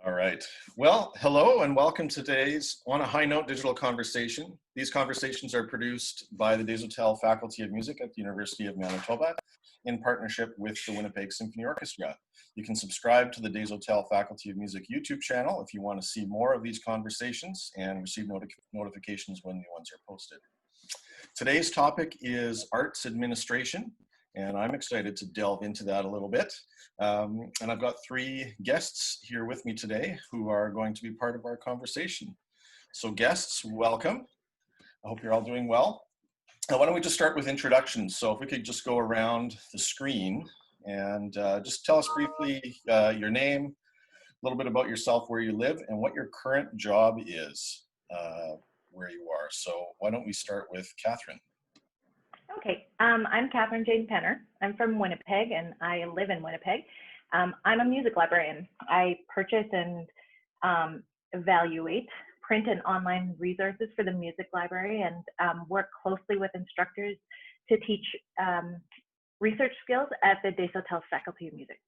All right. Well, hello and welcome to today's On a High Note digital conversation. These conversations are produced by the Desautel Faculty of Music at the University of Manitoba in partnership with the Winnipeg Symphony Orchestra. You can subscribe to the Desautel Faculty of Music YouTube channel if you want to see more of these conversations and receive notifications when new ones are posted. Today's topic is arts administration, and I'm excited to delve into that a little bit. And I've got three guests here with me today who are going to be part of our conversation. So guests, welcome. I hope you're all doing well. Now, why don't we just start with introductions? So if we could just go around the screen and just tell us briefly your name, a little bit about yourself, where you live, and what your current job is where you are. So why don't we start with Katherine? Okay, I'm Katherine Jane Penner. I'm from Winnipeg and I live in Winnipeg. I'm a music librarian. I purchase and evaluate print and online resources for the music library and work closely with instructors to teach research skills at the Desautel Faculty of Music.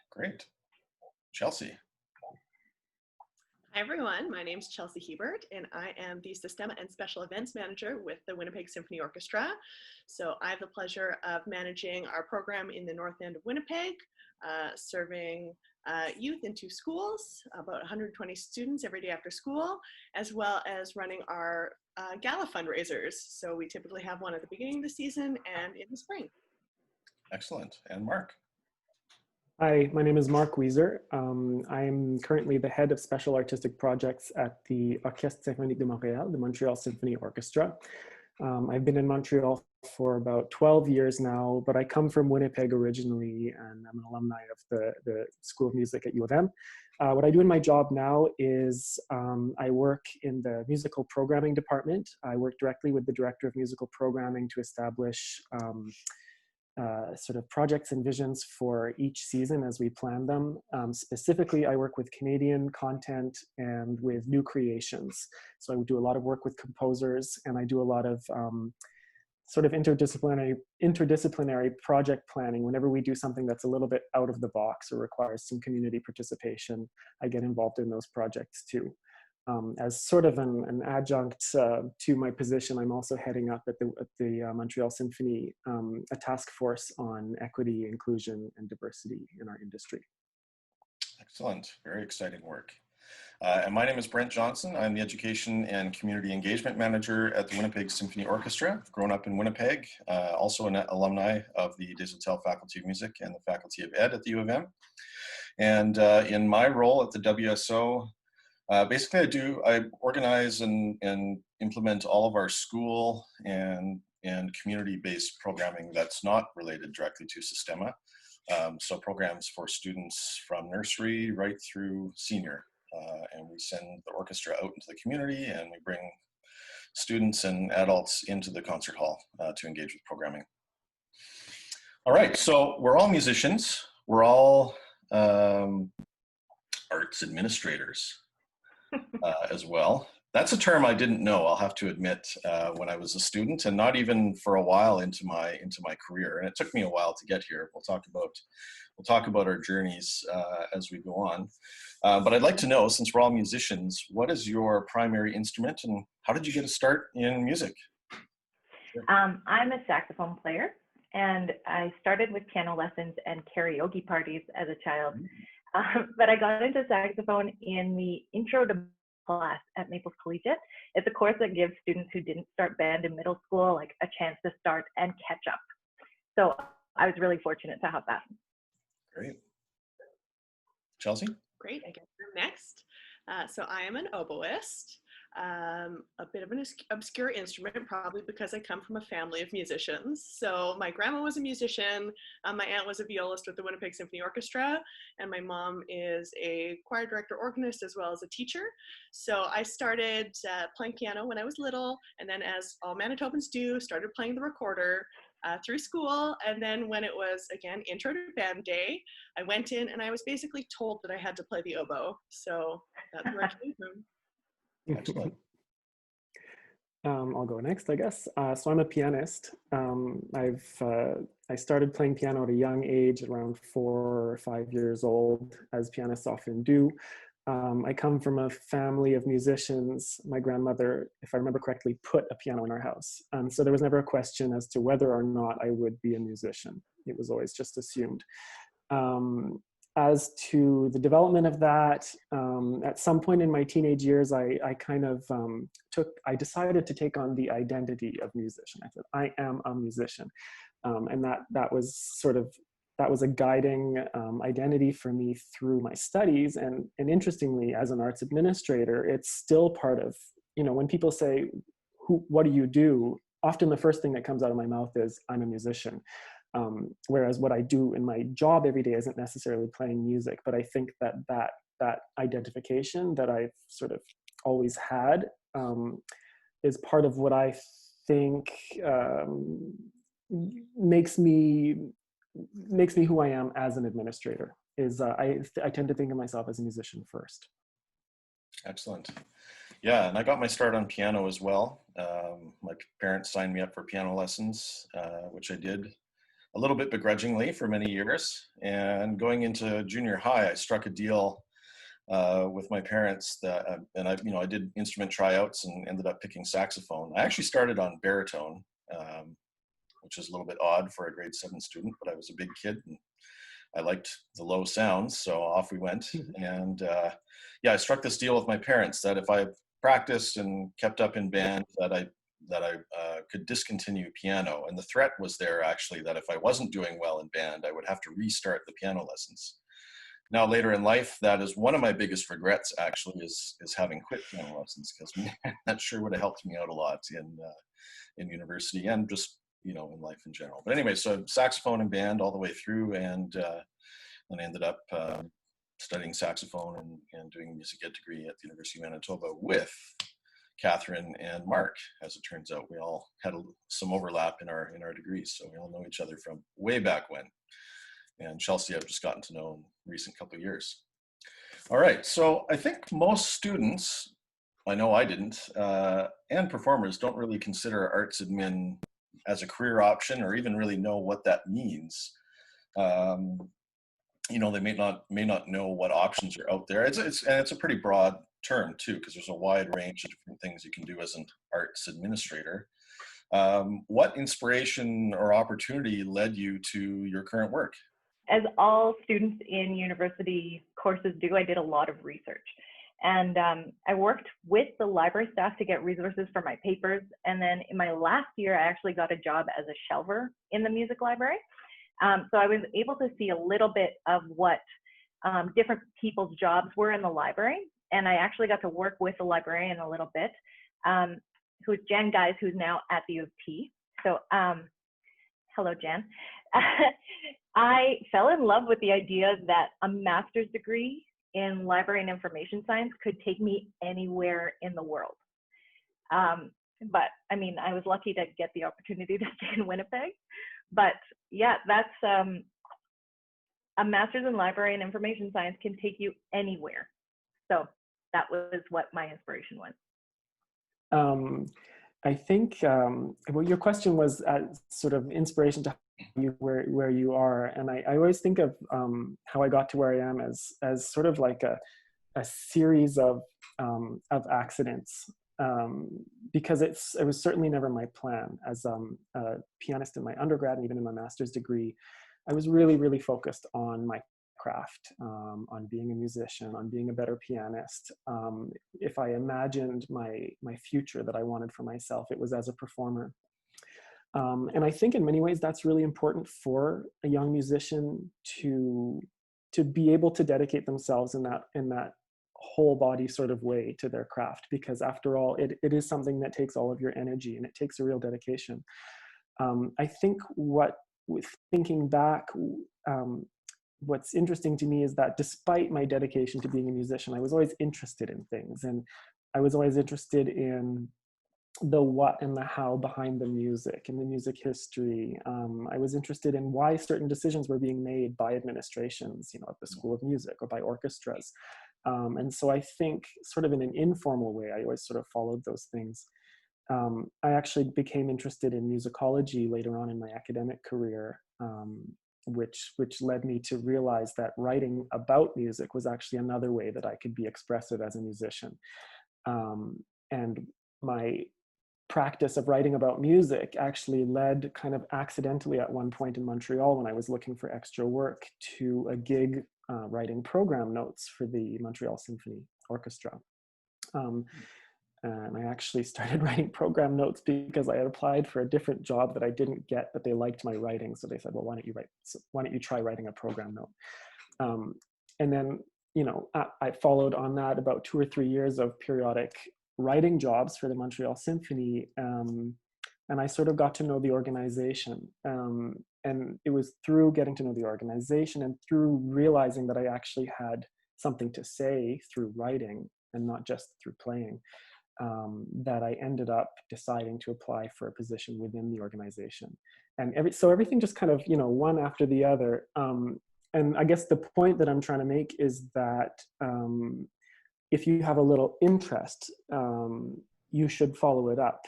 Great. Chelsea. Hi everyone, my name is Chelsea Hiebert and I am the Systema and Special Events Manager with the Winnipeg Symphony Orchestra. So I have the pleasure of managing our program in the north end of Winnipeg, serving youth in 2 schools, about 120 students every day after school, as well as running our gala fundraisers. So we typically have one at the beginning of the season and in the spring. Excellent. And Marc? Hi, my name is Marc Weiser. I'm currently the head of special artistic projects at the Orchestre Symphonique de Montréal, the Montreal Symphony Orchestra. I've been in Montreal for about 12 years now, but I come from Winnipeg originally, and I'm an alumni of the School of Music at U of M. What I do in my job now is I work in the musical programming department. I work directly with the director of musical programming to establish sort of projects and visions for each season as we plan them. Specifically, I work with Canadian content and with new creations. So I do a lot of work with composers, and I do a lot of sort of interdisciplinary project planning. Whenever we do something that's a little bit out of the box or requires some community participation, I get involved in those projects too. As sort of an adjunct to my position, I'm also heading up at the Montreal Symphony a task force on equity, inclusion, and diversity in our industry. Excellent. Very exciting work. And my name is Brent Johnson. I'm the Education and Community Engagement Manager at the Winnipeg Symphony Orchestra. I've grown up in Winnipeg, also an alumni of the Desautel Faculty of Music and the Faculty of Ed at the U of M. And in my role at the WSO, basically, I organize and implement all of our school and community-based programming that's not related directly to Systema. So programs for students from nursery right through senior. And we send the orchestra out into the community, and we bring students and adults into the concert hall to engage with programming. All right, so we're all musicians. We're all arts administrators. As well. That's a term I didn't know, I'll have to admit, when I was a student, and not even for a while into my career. And it took me a while to get here. We'll talk about our journeys as we go on. But I'd like to know, since we're all musicians, what is your primary instrument, and how did you get a start in music? I'm a saxophone player, and I started with piano lessons and karaoke parties as a child. But I got into saxophone in the intro to class at Maple Collegiate. It's a course that gives students who didn't start band in middle school like a chance to start and catch up. So I was really fortunate to have that. Great. Chelsea? Great, I guess I'm next. So I am an oboist, a bit of an obscure instrument, probably because I come from a family of musicians. So my grandma was a musician, my aunt was a violist with the Winnipeg Symphony Orchestra, and my mom is a choir director organist as well as a teacher. So I started playing piano when I was little, and then, as all Manitobans do, started playing the recorder through school. And then when it was, again, intro to band day, I went in and I was basically told that I had to play the oboe. So that's where I came from. Excellent. I'll go next, I guess. So I'm a pianist. I've I started playing piano at a young age, around 4 or 5 years old, as pianists often do. I come from a family of musicians. My grandmother, if I remember correctly, put a piano in our house. So there was never a question as to whether or not I would be a musician. It was always just assumed. As to the development of that, at some point in my teenage years, I decided to take on the identity of musician. I said, I am a musician. And that was a guiding identity for me through my studies. And interestingly, as an arts administrator, it's still part of, when people say, what do you do? Often the first thing that comes out of my mouth is, I'm a musician. Whereas what I do in my job every day isn't necessarily playing music, but I think that identification that I've sort of always had is part of what I think makes me who I am as an administrator. I tend to think of myself as a musician first. Excellent. Yeah, and I got my start on piano as well. My parents signed me up for piano lessons, which I did a little bit begrudgingly for many years. And going into junior high, I struck a deal with my parents and I did instrument tryouts and ended up picking saxophone. I actually started on baritone, which is a little bit odd for a grade 7 student, but I was a big kid and I liked the low sounds, so off we went. And I struck this deal with my parents that if I practiced and kept up in band, that I could discontinue piano. And the threat was there actually that if I wasn't doing well in band, I would have to restart the piano lessons. Now later in life, that is one of my biggest regrets actually is having quit piano lessons, because that sure would have helped me out a lot in university and just in life in general. But anyway, so saxophone and band all the way through, and I ended up studying saxophone and doing a music ed degree at the University of Manitoba with Katherine and Marc. As it turns out, we all had some overlap in our degrees, so we all know each other from way back when. And Chelsea, I've just gotten to know in recent couple of years. All right, so I think most students, I know I didn't, and performers don't really consider arts admin as a career option, or even really know what that means. They may not know what options are out there. It's a pretty broad term too, because there's a wide range of different things you can do as an arts administrator. What inspiration or opportunity led you to your current work? As all students in university courses do, I did a lot of research. And I worked with the library staff to get resources for my papers. And then in my last year, I actually got a job as a shelver in the music library. So I was able to see a little bit of what different people's jobs were in the library. And I actually got to work with the librarian a little bit, who is Jen Guys, who's now at the U of T. So hello, Jen. I fell in love with the idea that a master's degree in library and information science could take me anywhere in the world. But I mean, I was lucky to get the opportunity to stay in Winnipeg. But yeah, that's a master's in library and information science can take you anywhere. So that was what my inspiration was. I think well, your question was sort of inspiration to you where you are, and I always think of how I got to where I am as sort of like a series of accidents, because it was certainly never my plan. As a pianist in my undergrad and even in my master's degree, I was really focused on my craft, on being a musician, on being a better pianist. If I imagined my future that I wanted for myself, it was as a performer. And I think in many ways that's really important for a young musician to be able to dedicate themselves in that whole body sort of way to their craft, because after all, it is something that takes all of your energy and it takes a real dedication. I think with thinking back, what's interesting to me is that despite my dedication to being a musician, I was always interested in things, and I was always interested in the what and the how behind the music and the music history. I was interested in why certain decisions were being made by administrations, at the School of Music or by orchestras. And so I think sort of in an informal way, I always sort of followed those things. I actually became interested in musicology later on in my academic career. which led me to realize that writing about music was actually another way that I could be expressive as a musician. And my practice of writing about music actually led kind of accidentally at one point in Montreal, when I was looking for extra work, to a gig writing program notes for the Montreal Symphony Orchestra. And I actually started writing program notes because I had applied for a different job that I didn't get, but they liked my writing. So they said, well, why don't you try writing a program note? And then, I followed on that about 2 or 3 years of periodic writing jobs for the Montreal Symphony. And I sort of got to know the organization. And it was through getting to know the organization and through realizing that I actually had something to say through writing and not just through playing, that I ended up deciding to apply for a position within the organization. And so everything just kind of, one after the other. And I guess the point that I'm trying to make is that if you have a little interest, you should follow it up.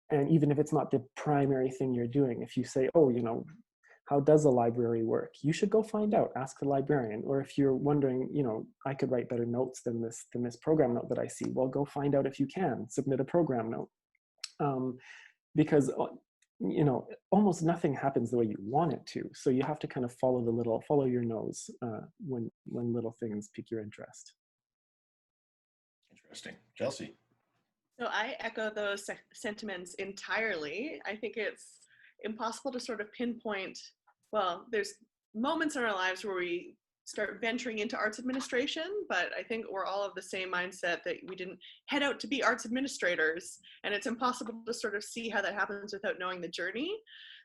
And even if it's not the primary thing you're doing, if you say, oh, how does a library work? You should go find out, ask the librarian. Or if you're wondering, I could write better notes than this program note that I see, well, go find out if you can, submit a program note. Because, almost nothing happens the way you want it to. So you have to kind of follow your nose when little things pique your interest. Interesting. Chelsea? So I echo those sentiments entirely. I think it's impossible to sort of pinpoint, well, there's moments in our lives where we start venturing into arts administration, but I think we're all of the same mindset that we didn't head out to be arts administrators, and it's impossible to sort of see how that happens without knowing the journey.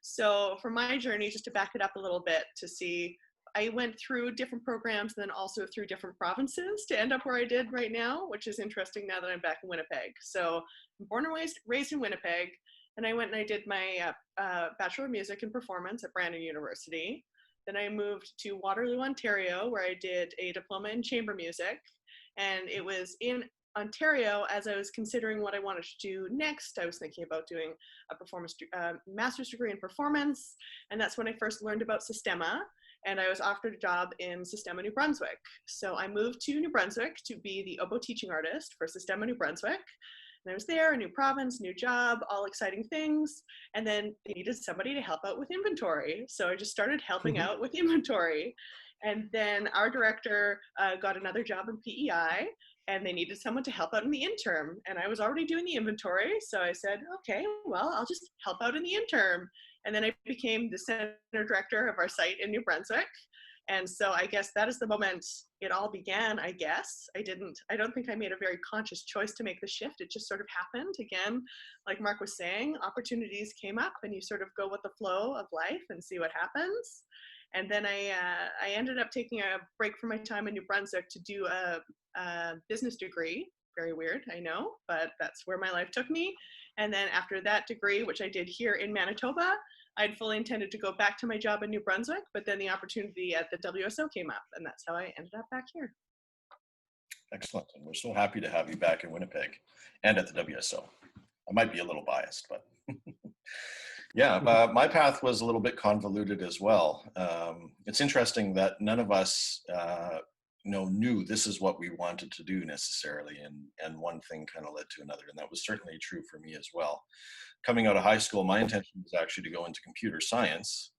So for my journey, just to back it up a little bit, to see, I went through different programs and then also through different provinces to end up where I did right now, which is interesting now that I'm back in Winnipeg. So I'm born and raised in Winnipeg, and I went and I did my Bachelor of Music and Performance at Brandon University. Then I moved to Waterloo, Ontario, where I did a diploma in chamber music. And it was in Ontario, as I was considering what I wanted to do next, I was thinking about doing a master's degree in performance. And that's when I first learned about Sistema. And I was offered a job in Sistema, New Brunswick. So I moved to New Brunswick to be the oboe teaching artist for Sistema, New Brunswick. And I was there, a new province, new job, all exciting things. And then they needed somebody to help out with inventory. So I just started helping out with inventory. And then our director got another job in PEI, and they needed someone to help out in the interim. And I was already doing the inventory. So I said, okay, well, I'll just help out in the interim. And then I became the center director of our site in New Brunswick. And so I guess that is the moment it all began, I guess. I don't think I made a very conscious choice to make the shift. It just sort of happened. Again, like Marc was saying, opportunities came up and you sort of go with the flow of life and see what happens. And then I ended up taking a break from my time in New Brunswick to do a business degree. Very weird, I know, but that's where my life took me. And then after that degree, which I did here in Manitoba, I'd fully intended to go back to my job in New Brunswick, but then the opportunity at the WSO came up, and that's how I ended up back here. Excellent. And we're so happy to have you back in Winnipeg and at the WSO. I might be a little biased, but yeah, my path was a little bit convoluted as well. It's interesting that none of us knew this is what we wanted to do necessarily, and one thing kind of led to another, and that was certainly true for me as well. Coming out of high school, my intention was actually to go into computer science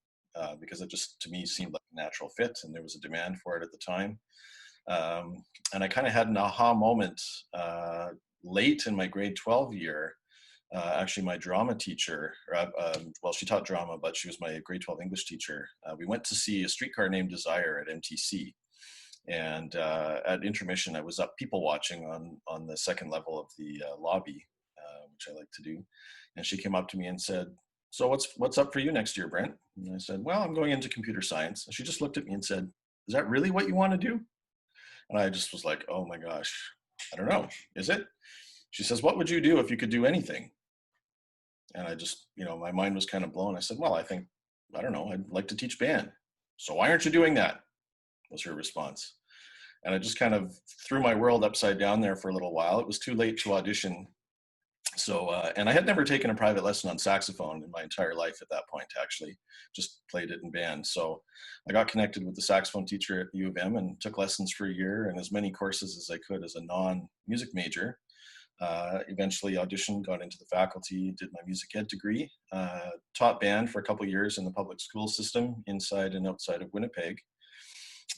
because it just, to me, seemed like a natural fit, and there was a demand for it at the time. And I kind of had an aha moment late in my grade 12 year. Actually, my drama teacher, well, she taught drama, but she was my grade 12 English teacher. We went to see A Streetcar Named Desire at MTC. And at intermission, I was up people watching on the second level of the lobby, which I like to do. And she came up to me and said, so what's up for you next year, Brent? And I said, well, I'm going into computer science. And she just looked at me and said, is that really what you want to do? And I just was like, oh my gosh, I don't know. Is it? She says, what would you do if you could do anything? And I just, my mind was kind of blown. I said, well, I don't know, I'd like to teach band. So why aren't you doing that? Was her response. And I just kind of threw my world upside down there for a little while. It was too late to audition So, and I had never taken a private lesson on saxophone in my entire life at that point, actually, just played it in band. So I got connected with the saxophone teacher at U of M and took lessons for a year and as many courses as I could as a non-music major. Eventually auditioned, got into the faculty, did my music ed degree, taught band for a couple of years in the public school system inside and outside of Winnipeg.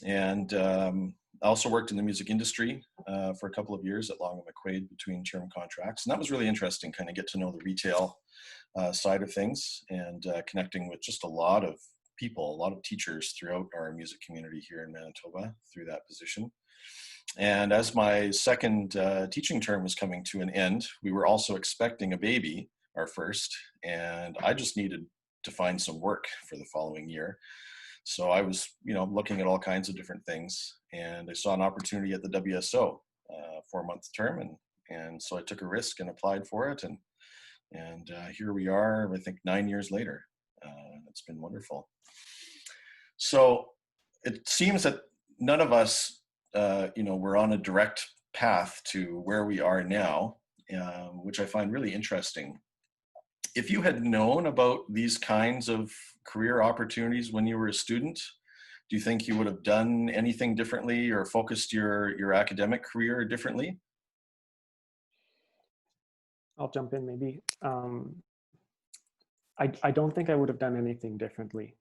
And I also worked in the music industry for a couple of years at Long and McQuaid between term contracts. And that was really interesting, kind of get to know the retail side of things and connecting with just a lot of people, a lot of teachers throughout our music community here in Manitoba through that position. And as my second teaching term was coming to an end, we were also expecting a baby, our first, and I just needed to find some work for the following year. So I was, looking at all kinds of different things, and I saw an opportunity at the WSO, 4-month term, and so I took a risk and applied for it, and here we are, I think 9 years later. It's been wonderful. So it seems that none of us, we're on a direct path to where we are now, which I find really interesting. If you had known about these kinds of career opportunities when you were a student, do you think you would have done anything differently or focused your academic career differently? I'll jump in maybe. I don't think I would have done anything differently.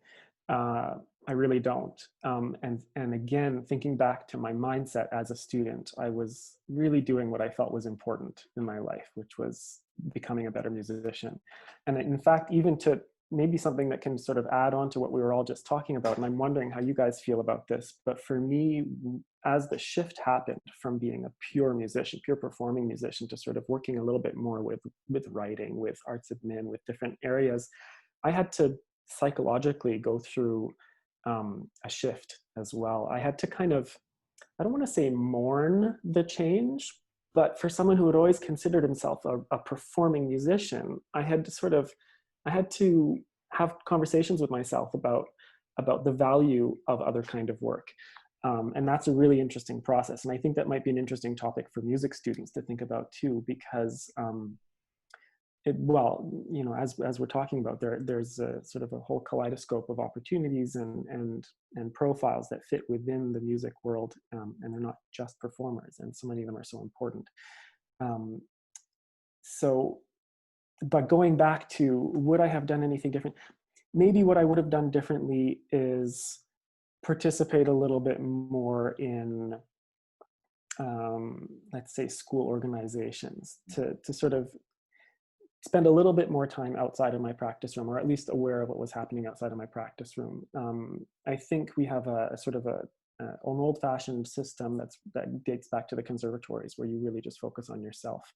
I really don't. And again, thinking back to my mindset as a student, I was really doing what I felt was important in my life, which was becoming a better musician. And in fact, even to maybe something that can sort of add on to what we were all just talking about, and I'm wondering how you guys feel about this, but for me, as the shift happened from being a pure musician, pure performing musician, to sort of working a little bit more with writing, with arts admin, with different areas, I had to psychologically go through a shift as well. I had to kind of, I don't want to say mourn the change, but for someone who had always considered himself a performing musician, I had to have conversations with myself about the value of other kind of work. And that's a really interesting process. And I think that might be an interesting topic for music students to think about too, because as we're talking about, there's a sort of a whole kaleidoscope of opportunities and profiles that fit within the music world, and they're not just performers, and so many of them are so important. But going back to, would I have done anything different? Maybe what I would have done differently is participate a little bit more in, let's say, school organizations, to sort of spend a little bit more time outside of my practice room, or at least aware of what was happening outside of my practice room. I think we have a sort of an old-fashioned system that dates back to the conservatories, where you really just focus on yourself,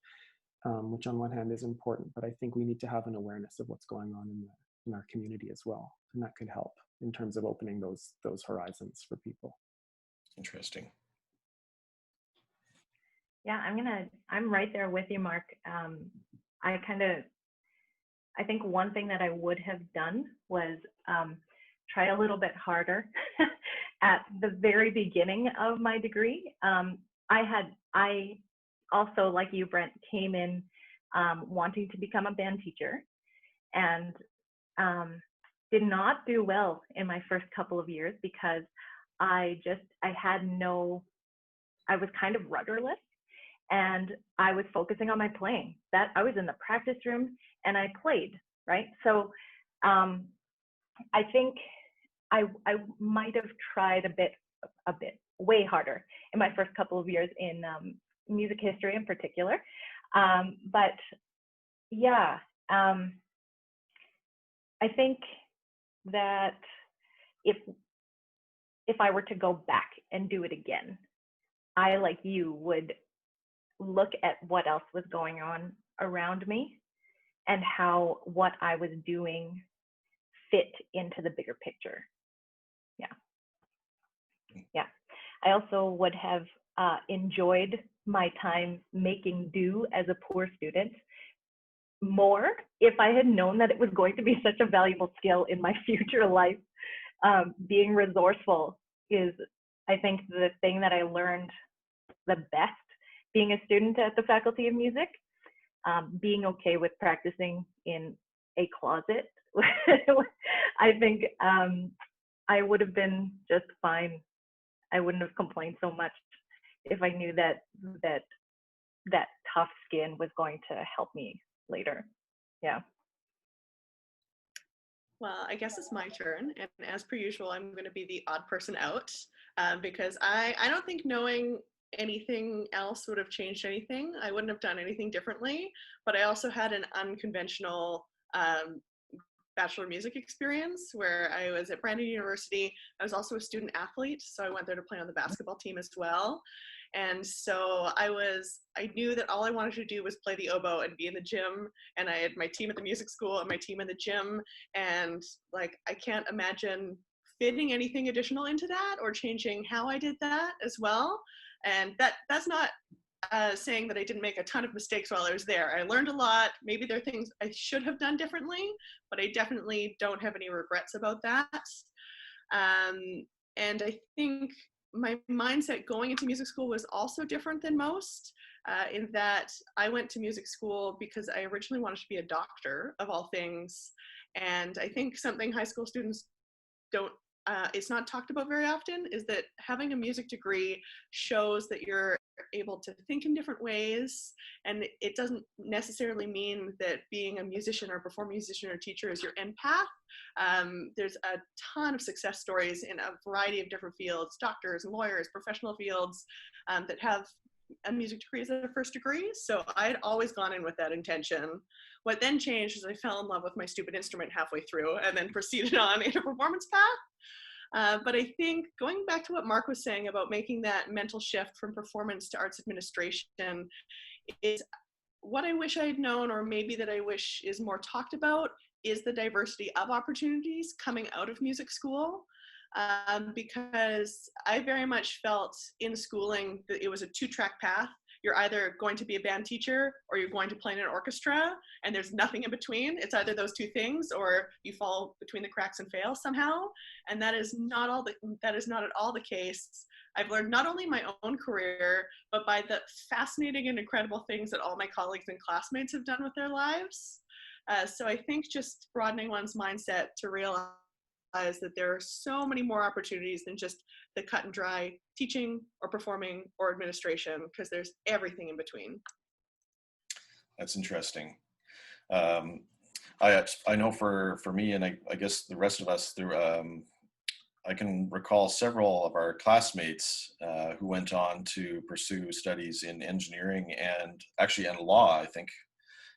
which on one hand is important, but I think we need to have an awareness of what's going on in our community as well, and that could help in terms of opening those horizons for people. Interesting. Yeah, I'm right there with you, Marc. I think one thing that I would have done was try a little bit harder at the very beginning of my degree. I also, like you, Brent, came in wanting to become a band teacher, and did not do well in my first couple of years because I was kind of rudderless. And I was focusing on my playing. That I was in the practice room and I played, right? So I think I might have tried a bit way harder in my first couple of years in music history in particular. But yeah, I think that if I were to go back and do it again, I, like you, would look at what else was going on around me and how what I was doing fit into the bigger picture. Yeah. I also would have enjoyed my time making do as a poor student more if I had known that it was going to be such a valuable skill in my future life. Being resourceful is, I think, the thing that I learned the best being a student at the Faculty of Music. being okay with practicing in a closet. I think I would have been just fine. I wouldn't have complained so much if I knew that tough skin was going to help me later. Yeah. Well, I guess it's my turn, and as per usual, I'm going to be the odd person out, because I don't think knowing anything else would have changed anything. I wouldn't have done anything differently, but I also had an unconventional Bachelor of Music experience where I was at Brandon University. I was also a student athlete, so I went there to play on the basketball team as well. And so I knew that all I wanted to do was play the oboe and be in the gym. And I had my team at the music school and my team in the gym. And like, I can't imagine fitting anything additional into that or changing how I did that as well. And that's not saying that I didn't make a ton of mistakes while I was there. I learned a lot. Maybe there are things I should have done differently, but I definitely don't have any regrets about that. And I think my mindset going into music school was also different than most, in that I went to music school because I originally wanted to be a doctor of all things. And I think something high school students don't, it's not talked about very often, is that having a music degree shows that you're able to think in different ways. And it doesn't necessarily mean that being a musician or performing musician or teacher is your end path. There's a ton of success stories in a variety of different fields, doctors and lawyers, professional fields, that have a music degree as a first degree. So I'd always gone in with that intention. What then changed is I fell in love with my stupid instrument halfway through and then proceeded on in a performance path. But I think going back to what Marc was saying about making that mental shift from performance to arts administration is what I wish I had known, or maybe that I wish is more talked about, is the diversity of opportunities coming out of music school. Because I very much felt in schooling that it was a two-track path. You're either going to be a band teacher or you're going to play in an orchestra, and there's nothing in between. It's either those two things or you fall between the cracks and fail somehow. And that is not at all the case. I've learned not only in my own career, but by the fascinating and incredible things that all my colleagues and classmates have done with their lives. So I think just broadening one's mindset to realize that there are so many more opportunities than just the cut and dry teaching or performing or administration, because there's everything in between. That's interesting. I know for me, and I guess the rest of us, I can recall several of our classmates who went on to pursue studies in engineering and law, I think,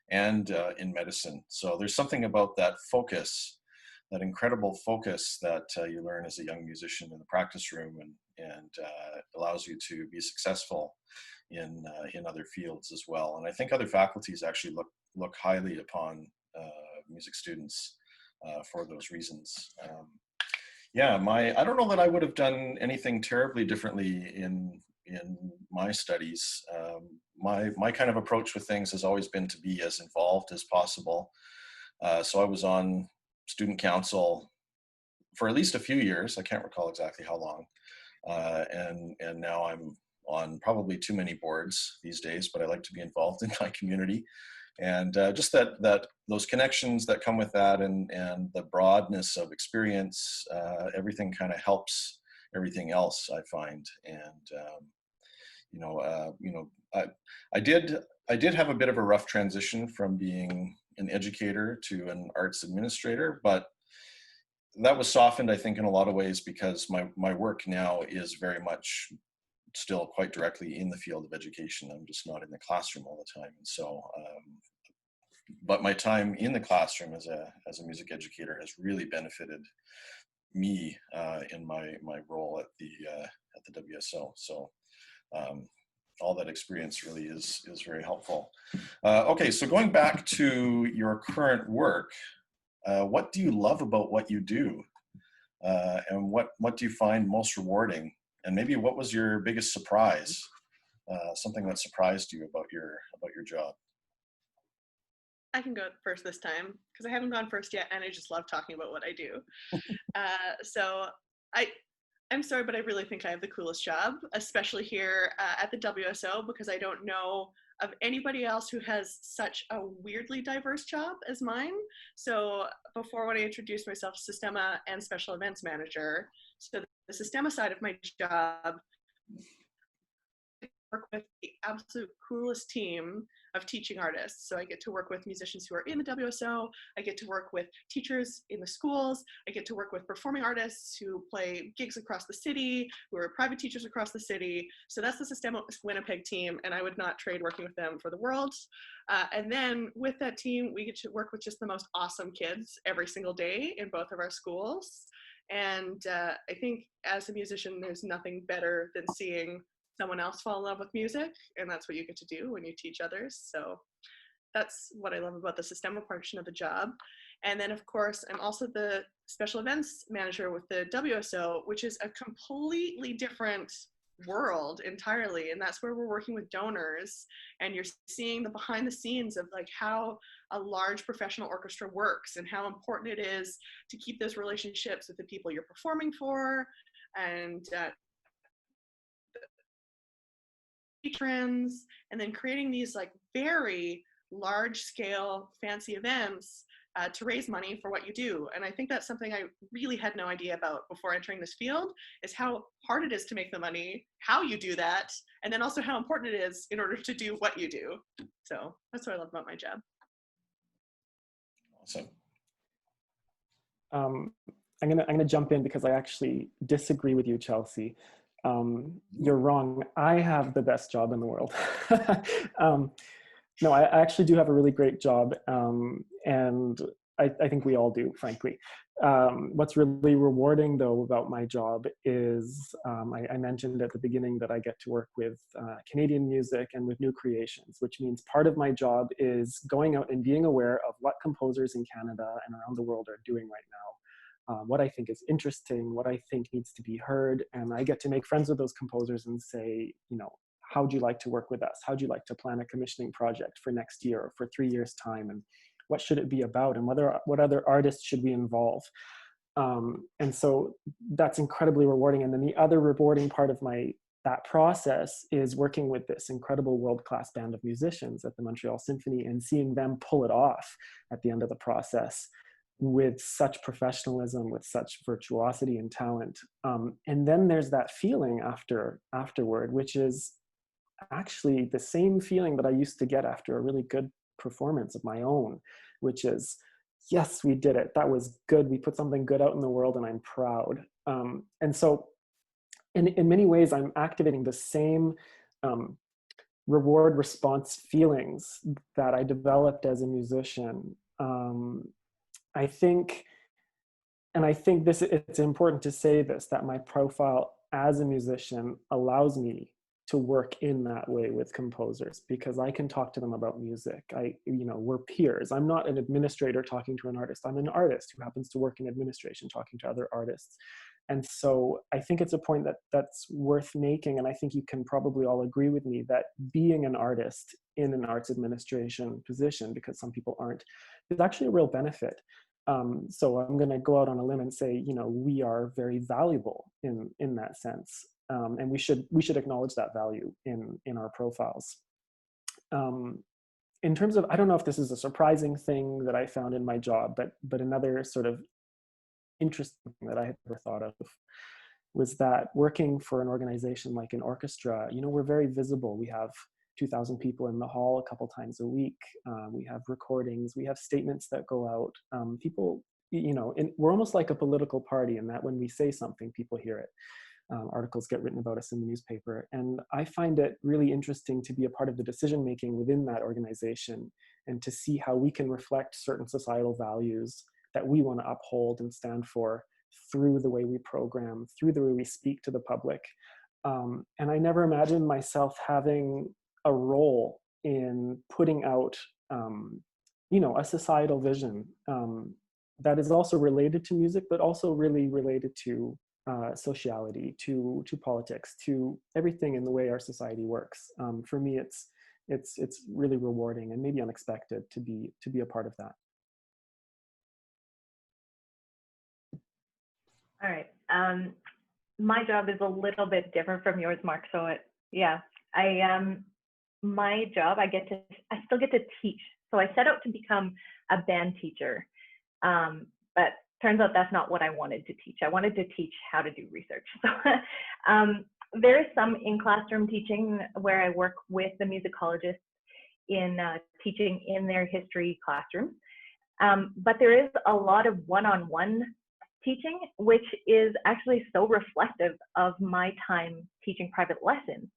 and in medicine. So there's something about that focus, that incredible focus that you learn as a young musician in the practice room, and allows you to be successful in other fields as well. And I think other faculties actually look highly upon music students for those reasons. I don't know that I would have done anything terribly differently in my studies. My kind of approach with things has always been to be as involved as possible. So I was on student council for at least a few years. I can't recall exactly how long. And now I'm on probably too many boards these days, but I like to be involved in my community. And just that those connections that come with that, and the broadness of experience, everything kind of helps everything else, I find. And I did have a bit of a rough transition from being an educator to an arts administrator, but that was softened, I think, in a lot of ways, because my work now is very much still quite directly in the field of education. I'm just not in the classroom all the time. And so, but my time in the classroom as a music educator has really benefited me in my role at the WSO. So all that experience really is very helpful. Okay, so going back to your current work, what do you love about what you do? And what do you find most rewarding? And maybe what was your biggest surprise? Something that surprised you about your job? I can go first this time because I haven't gone first yet, and I just love talking about what I do. So I'm sorry, but I really think I have the coolest job, especially here at the WSO, because I don't know of anybody else who has such a weirdly diverse job as mine. So before, when I introduced myself, Sistema and Special Events Manager. So the Sistema side of my job, I work with the absolute coolest team of teaching artists. So I get to work with musicians who are in the WSO. I get to work with teachers in the schools. I get to work with performing artists who play gigs across the city, who are private teachers across the city. So that's the Sistema Winnipeg team, and I would not trade working with them for the world. And then with that team, we get to work with just the most awesome kids every single day in both of our schools. And I think as a musician, there's nothing better than seeing someone else fall in love with music, and that's what you get to do when you teach others. So that's what I love about the Sistema portion of the job. And then of course, I'm also the special events manager with the WSO, which is a completely different world entirely. And that's where we're working with donors, and you're seeing the behind the scenes of like how a large professional orchestra works and how important it is to keep those relationships with the people you're performing for, and patrons, and then creating these like very large scale fancy events to raise money for what you do. And I think that's something I really had no idea about before entering this field, is how hard it is to make the money, how you do that, and then also how important it is in order to do what you do. So that's what I love about my job. Awesome. I'm gonna jump in because I actually disagree with you, Chelsea. You're wrong. I have the best job in the world. No, I actually do have a really great job, and I think we all do, frankly. What's really rewarding, though, about my job is I mentioned at the beginning that I get to work with Canadian music and with new creations, which means part of my job is going out and being aware of what composers in Canada and around the world are doing right now. What I think is interesting, what I think needs to be heard, and I get to make friends with those composers and say, you know, how'd you like to work with us? How'd you like to plan a commissioning project for next year or for 3 years' time? And what should it be about? And what other artists should we involve? And so that's incredibly rewarding. And then the other rewarding part of that process is working with this incredible world-class band of musicians at the Montreal Symphony and seeing them pull it off at the end of the process with such professionalism, with such virtuosity and talent. And then there's that feeling afterward, which is actually the same feeling that I used to get after a really good performance of my own, which is, yes, we did it. That was good. We put something good out in the world and I'm proud. And so in many ways, I'm activating the same reward response feelings that I developed as a musician. I think it's important to say this, that my profile as a musician allows me to work in that way with composers, because I can talk to them about music. We're peers. I'm not an administrator talking to an artist. I'm an artist who happens to work in administration talking to other artists. And so I think it's a point that's worth making. And I think you can probably all agree with me that being an artist in an arts administration position, because some people aren't, is actually a real benefit. So I'm going to go out on a limb and say, we are very valuable in that sense. And we should acknowledge that value in our profiles. In terms of, I don't know if this is a surprising thing that I found in my job, but another sort of interesting thing that I had never thought of was that working for an organization like an orchestra, we're very visible. We have 2,000 people in the hall a couple times a week. We have recordings, we have statements that go out. People, we're almost like a political party in that when we say something, people hear it. Articles get written about us in the newspaper. And I find it really interesting to be a part of the decision-making within that organization and to see how we can reflect certain societal values that we want to uphold and stand for through the way we program, through the way we speak to the public. And I never imagined myself having a role in putting out, a societal vision that is also related to music, but also really related to sociality, to politics, to everything in the way our society works. For me, it's really rewarding and maybe unexpected to be a part of that. All right. My job is a little bit different from yours, Marc. So my job, I still get to teach. So I set out to become a band teacher, but turns out that's not what I wanted to teach. I wanted to teach how to do research. So there is some in-classroom teaching where I work with the musicologists in teaching in their history classrooms. But there is a lot of one-on-one teaching, which is actually so reflective of my time teaching private lessons.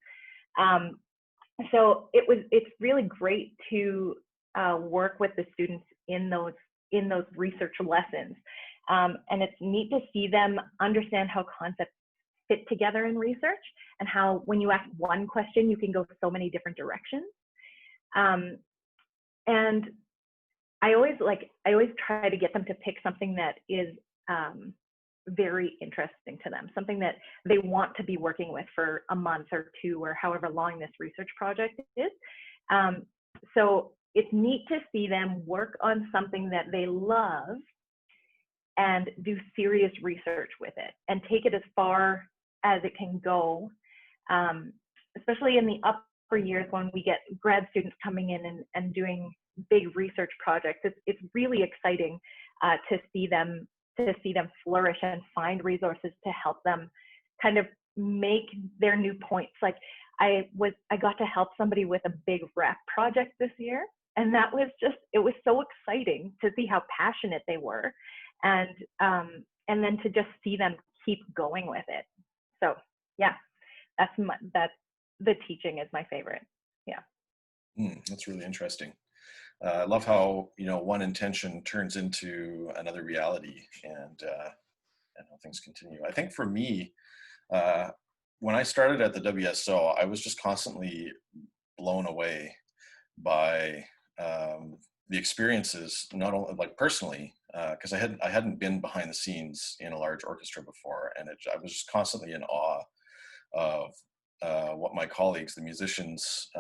So it's really great to work with the students in those research lessons. And it's neat to see them understand how concepts fit together in research, and how when you ask one question, you can go so many different directions. And I always try to get them to pick something that is very interesting to them, something that they want to be working with for a month or two, or however long this research project is. So it's neat to see them work on something that they love and do serious research with it and take it as far as it can go, especially in the upper years when we get grad students coming in and doing big research projects. It's really exciting to see them flourish and find resources to help them kind of make their new points. Like I got to help somebody with a big rep project this year, and it was so exciting to see how passionate they were, and then to just see them keep going with it. So yeah, the teaching is my favorite. Yeah. That's really interesting. I love how, one intention turns into another reality, and how things continue. I think for me, when I started at the WSO, I was just constantly blown away by the experiences, not only like personally, because I hadn't been behind the scenes in a large orchestra before, and I was just constantly in awe of what my colleagues, the musicians,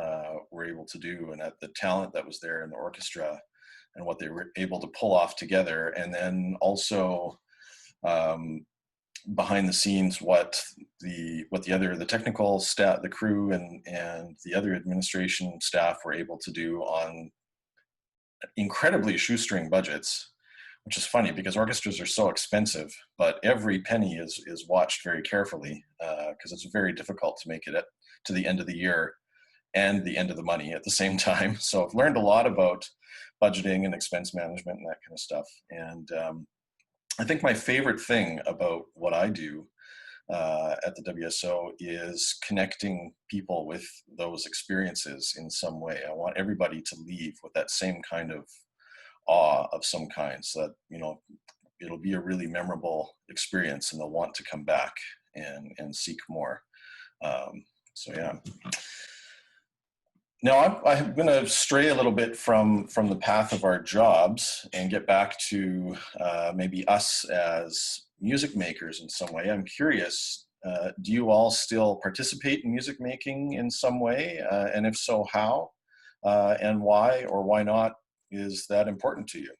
were able to do, and at the talent that was there in the orchestra, and what they were able to pull off together. And then also behind the scenes, what the technical staff, the crew, and the other administration staff were able to do on incredibly shoestring budgets, which is funny because orchestras are so expensive, but every penny is watched very carefully, because it's very difficult to make it to the end of the year and the end of the money at the same time. So I've learned a lot about budgeting and expense management and that kind of stuff. And I think my favorite thing about what I do at the WSO is connecting people with those experiences in some way. I want everybody to leave with that same kind of awe of some kind, so that it'll be a really memorable experience, and they'll want to come back and seek more. So yeah. Now I'm going to stray a little bit from the path of our jobs and get back to maybe us as music makers in some way. I'm curious, do you all still participate in music making in some way? And if so, how? And why or why not is that important to you?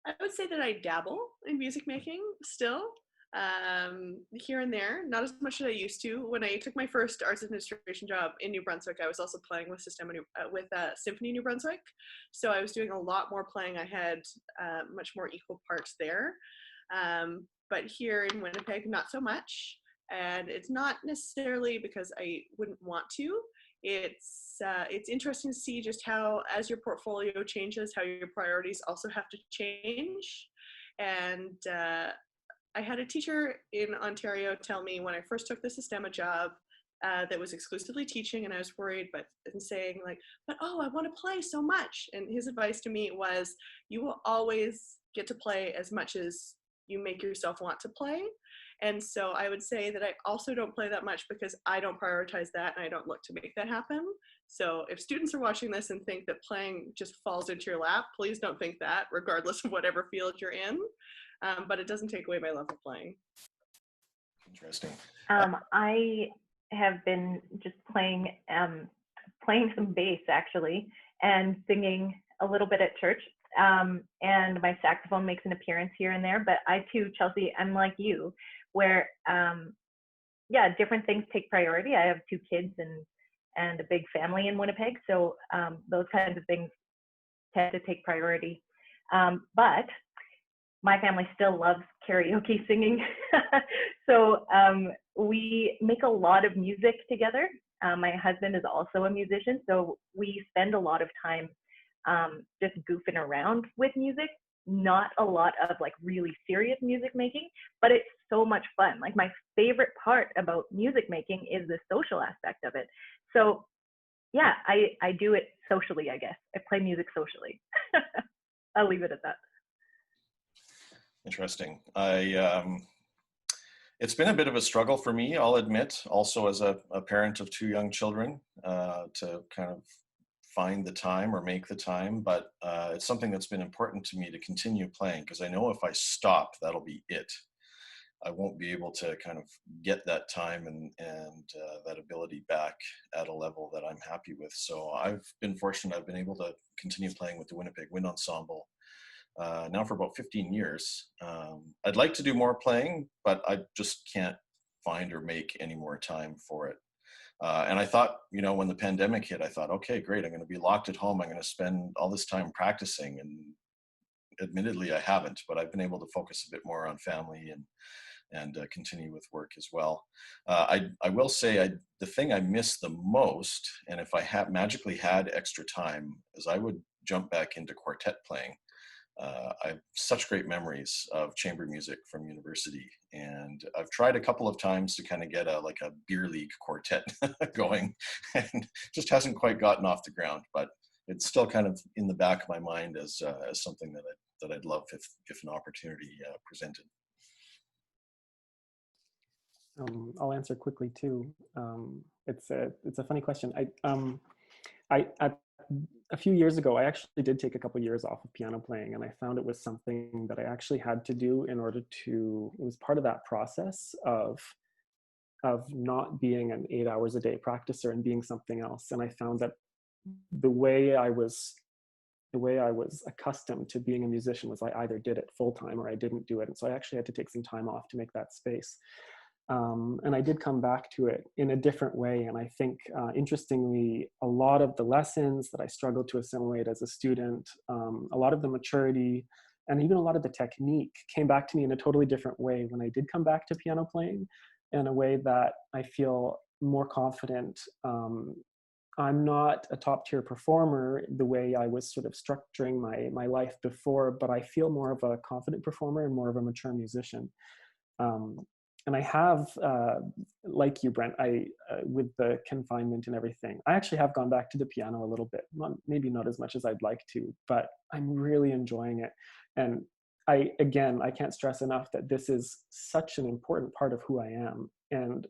I would say that I dabble in music making still, here and there, not as much as I used to. When I took my first arts administration job in New Brunswick, I was also playing with Symphony New Brunswick. So I was doing a lot more playing. I had much more equal parts there. But here in Winnipeg, not so much. And it's not necessarily because I wouldn't want to. It's interesting to see just how, as your portfolio changes, how your priorities also have to change. And I had a teacher in Ontario tell me when I first took the Sistema job that was exclusively teaching, and I was worried, but saying like, but I want to play so much. And his advice to me was, you will always get to play as much as you make yourself want to play. And so I would say that I also don't play that much because I don't prioritize that, and I don't look to make that happen. So if students are watching this and think that playing just falls into your lap, please don't think that, regardless of whatever field you're in. But it doesn't take away my love of playing. Interesting. I have been just playing some bass actually, and singing a little bit at church. And my saxophone makes an appearance here and there. But I too, Chelsea, I'm like you, where different things take priority. I have 2 kids, and a big family in Winnipeg. So those kinds of things tend to take priority. But my family still loves karaoke singing. So we make a lot of music together. My husband is also a musician, so we spend a lot of time just goofing around with music. Not a lot of like really serious music making, but it's so much fun. Like my favorite part about music making is the social aspect of it. So yeah, I do it socially, I guess. I play music socially. I'll leave it at that. Interesting. It's been a bit of a struggle for me, I'll admit, also as a parent of 2 young children, to kind of find the time or make the time, but it's something that's been important to me to continue playing, because I know if I stop, that'll be it. I won't be able to kind of get that time and that ability back at a level that I'm happy with. So I've been fortunate. I've been able to continue playing with the Winnipeg Wind Ensemble now for about 15 years. I'd like to do more playing, but I just can't find or make any more time for it. And I thought, you know, when the pandemic hit, I thought, okay, great, I'm going to be locked at home. I'm going to spend all this time practicing. And admittedly, I haven't, but I've been able to focus a bit more on family and continue with work as well. I will say the thing I miss the most, and if I had magically had extra time, is I would jump back into quartet playing. I have such great memories of chamber music from university, and I've tried a couple of times to kind of get a beer league quartet going, and just hasn't quite gotten off the ground. But it's still kind of in the back of my mind as something that I'd love if an opportunity presented. I'll answer quickly too. It's a funny question. A few years ago, I actually did take a couple years off of piano playing, and I found it was something that I actually had to do in order to. It was part of that process of not being an 8 hours a day practicer and being something else. And I found that the way I was accustomed to being a musician was I either did it full time or I didn't do it. And so I actually had to take some time off to make that space. And I did come back to it in a different way. And I think, interestingly, a lot of the lessons that I struggled to assimilate as a student, a lot of the maturity, and even a lot of the technique came back to me in a totally different way when I did come back to piano playing, in a way that I feel more confident. I'm not a top tier performer the way I was sort of structuring my life before, but I feel more of a confident performer and more of a mature musician. And I have, like you, Brent, with the confinement and everything, I actually have gone back to the piano a little bit, maybe not as much as I'd like to, but I'm really enjoying it. And I can't stress enough that this is such an important part of who I am. And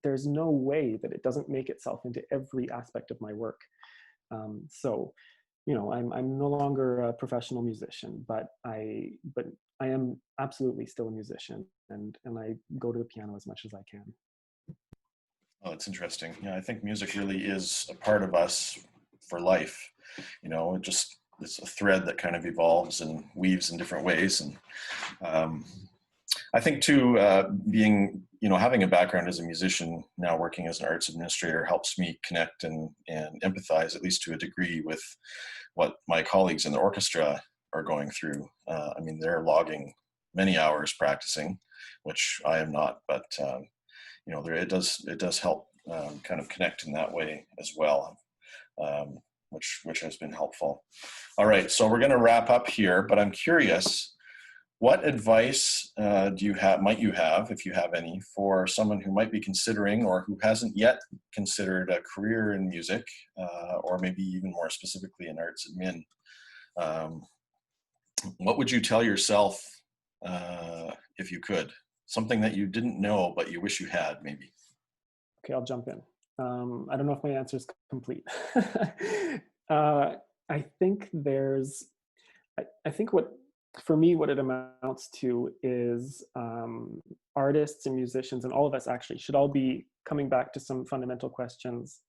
there's no way that it doesn't make itself into every aspect of my work. So, you know, I'm no longer a professional musician, but I am absolutely still a musician, and I go to the piano as much as I can. Oh, it's interesting. Yeah, I think music really is a part of us for life. You know, it's a thread that kind of evolves and weaves in different ways. And I think too, having a background as a musician, now working as an arts administrator, helps me connect and empathize, at least to a degree, with what my colleagues in the orchestra are going through. I mean, they're logging many hours practicing, which I am not, but it does help kind of connect in that way as well, which has been helpful. All right, so we're going to wrap up here, but I'm curious, what advice might you have, if you have any, for someone who might be considering or who hasn't yet considered a career in music, or maybe even more specifically in arts admin? What would you tell yourself if you could? Something that you didn't know but you wish you had, maybe. Okay, I'll jump in. I don't know if my answer is complete. I think what it amounts to is artists and musicians, and all of us actually, should all be coming back to some fundamental questions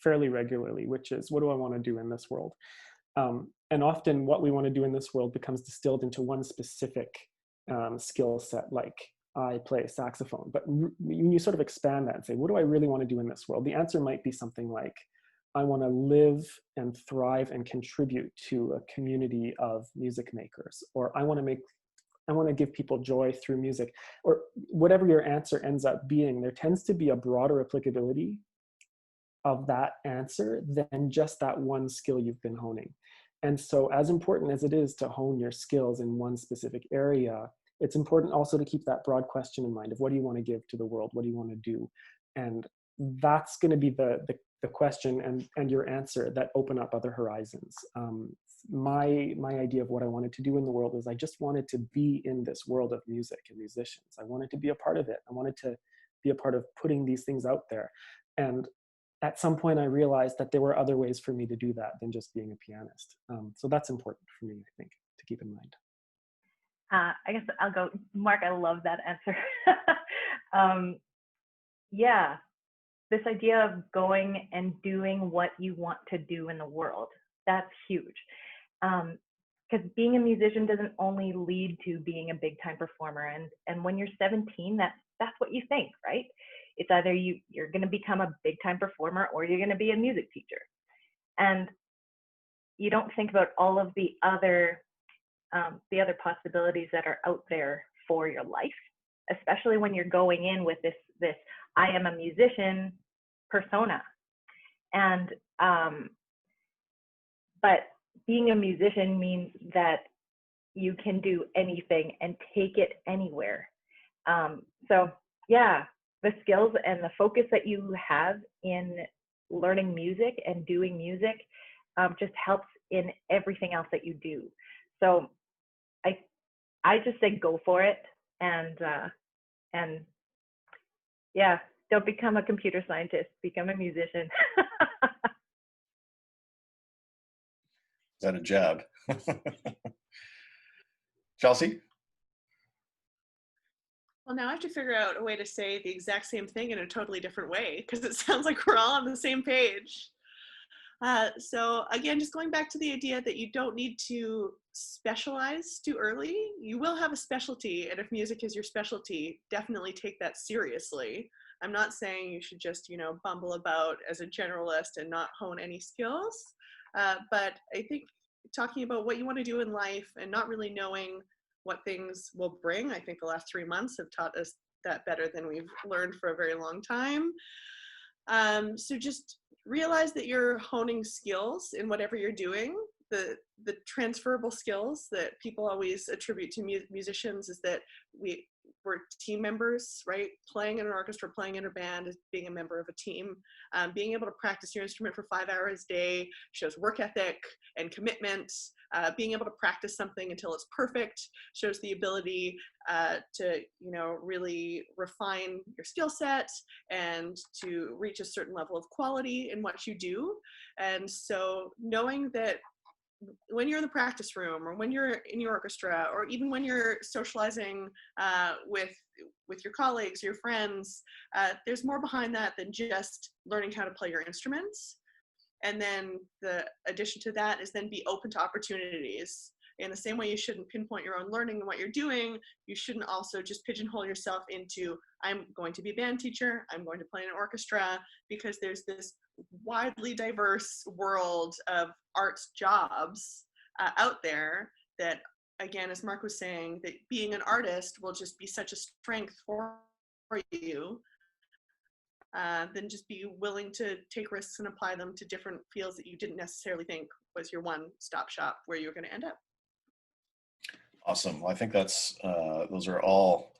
fairly regularly, which is, what do I want to do in this world? And often what we want to do in this world becomes distilled into one specific skill set, like I play saxophone. But when you sort of expand that and say, what do I really want to do in this world? The answer might be something like, I want to live and thrive and contribute to a community of music makers, or I want to give people joy through music, or whatever your answer ends up being. There tends to be a broader applicability of that answer than just that one skill you've been honing. And so as important as it is to hone your skills in one specific area, it's important also to keep that broad question in mind of what do you want to give to the world? What do you want to do? And that's going to be the question and your answer that open up other horizons. My idea of what I wanted to do in the world is I just wanted to be in this world of music and musicians. I wanted to be a part of it. I wanted to be a part of putting these things out there. And at some point I realized that there were other ways for me to do that than just being a pianist. So that's important for me, I think, to keep in mind. I guess I'll go, Marc, I love that answer. Yeah, this idea of going and doing what you want to do in the world, that's huge. Because being a musician doesn't only lead to being a big time performer. And when you're 17, that's what you think, right? It's either you're going to become a big time performer or you're going to be a music teacher. And you don't think about all of the other possibilities that are out there for your life, especially when you're going in with this I am a musician persona. And but being a musician means that you can do anything and take it anywhere. So yeah, the skills and the focus that you have in learning music and doing music just helps in everything else that you do. So I just say go for it, and yeah, don't become a computer scientist, become a musician. Is that a jab? Chelsea? Well, now I have to figure out a way to say the exact same thing in a totally different way, because it sounds like we're all on the same page. So again, just going back to the idea that you don't need to specialize too early. You will have a specialty, and if music is your specialty, definitely take that seriously. I'm not saying you should just, bumble about as a generalist and not hone any skills. But I think talking about what you want to do in life and not really knowing what things will bring, I think the last 3 months have taught us that better than we've learned for a very long time. So just realize that you're honing skills in whatever you're doing. The transferable skills that people always attribute to musicians is that we're team members, right? Playing in an orchestra, playing in a band is being a member of a team. Being able to practice your instrument for 5 hours a day shows work ethic and commitment. Being able to practice something until it's perfect shows the ability to, really refine your skill set and to reach a certain level of quality in what you do. And so knowing that when you're in the practice room, or when you're in your orchestra, or even when you're socializing with your colleagues, your friends, there's more behind that than just learning how to play your instruments. And then the addition to that is then be open to opportunities. In the same way you shouldn't pinpoint your own learning and what you're doing, you shouldn't also just pigeonhole yourself into, I'm going to be a band teacher, I'm going to play in an orchestra, because there's this widely diverse world of arts jobs out there that, again, as Marc was saying, that being an artist will just be such a strength for you. Then just be willing to take risks and apply them to different fields that you didn't necessarily think was your one-stop shop where you're going to end up. Awesome. Well, I think that's those are all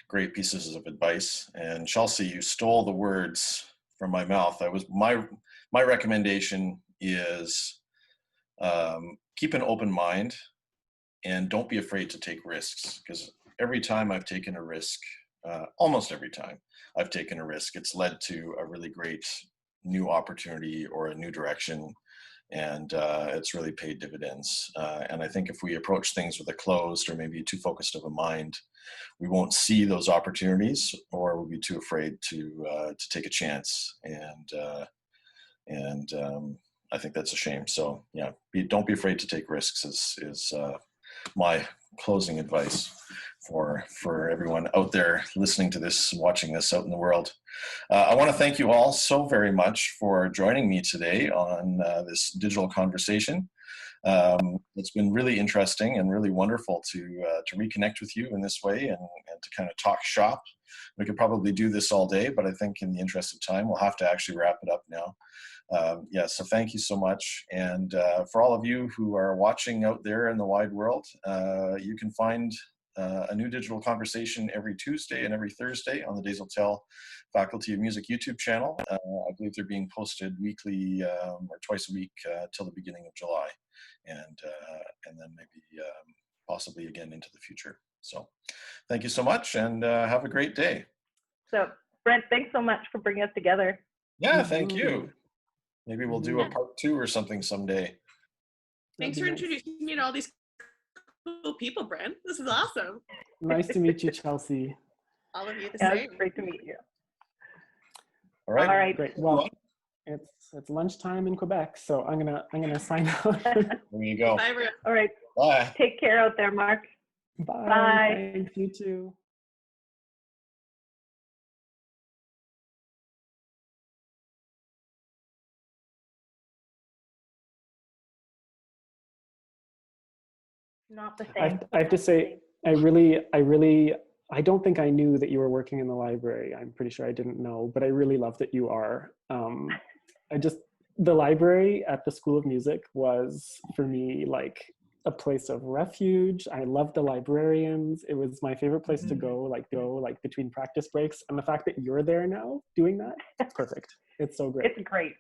great pieces of advice. And Chelsea, you stole the words from my mouth. My recommendation is keep an open mind and don't be afraid to take risks, because every time I've taken a risk, almost every time I've taken a risk, it's led to a really great new opportunity or a new direction, and it's really paid dividends. And I think if we approach things with a closed or maybe too focused of a mind, we won't see those opportunities, or we'll be too afraid to take a chance. And I think that's a shame. So yeah, don't be afraid to take risks is my closing advice. for everyone out there listening to this, watching this out in the world. I want to thank you all so very much for joining me today on this digital conversation. It's been really interesting and really wonderful to reconnect with you in this way and to kind of talk shop. We could probably do this all day, but I think in the interest of time, we'll have to actually wrap it up now. So thank you so much. And for all of you who are watching out there in the wide world, you can find a new digital conversation every Tuesday and every Thursday on the Desiltel Faculty of Music YouTube channel. I believe they're being posted weekly or twice a week till the beginning of July, and then maybe possibly again into the future. So thank you so much, and have a great day. So Brent, thanks so much for bringing us together. Yeah, thank you. Maybe we'll do a part 2 or something someday. Thanks for introducing me to all these cool people, Brent. This is awesome. Nice to meet you, Chelsea. All of you the Yeah, same. it's great to meet you. All right. All right. Great. Well, it's lunchtime in Quebec, so I'm gonna sign out. There you go. Bye, everyone. All right. Bye. Take care out there, Marc. Bye. Bye. Thanks, you too. Not the same. I have to say, I don't think I knew that you were working in the library. I'm pretty sure I didn't know, but I really love that you are. The library at the School of Music was, for me, like a place of refuge. I loved the librarians. It was my favorite place to go between practice breaks. And the fact that you're there now doing that, it's perfect. It's so great. It's great.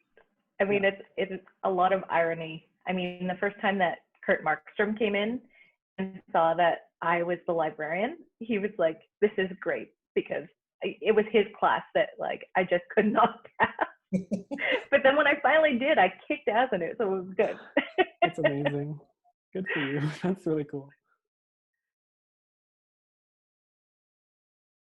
I mean, it's a lot of irony. I mean, the first time that Kurt Markstrom came in and saw that I was the librarian, he was like, this is great, because it was his class that like I just could not pass. But then when I finally did, I kicked ass in it, so it was good. That's amazing. Good for you. That's really cool.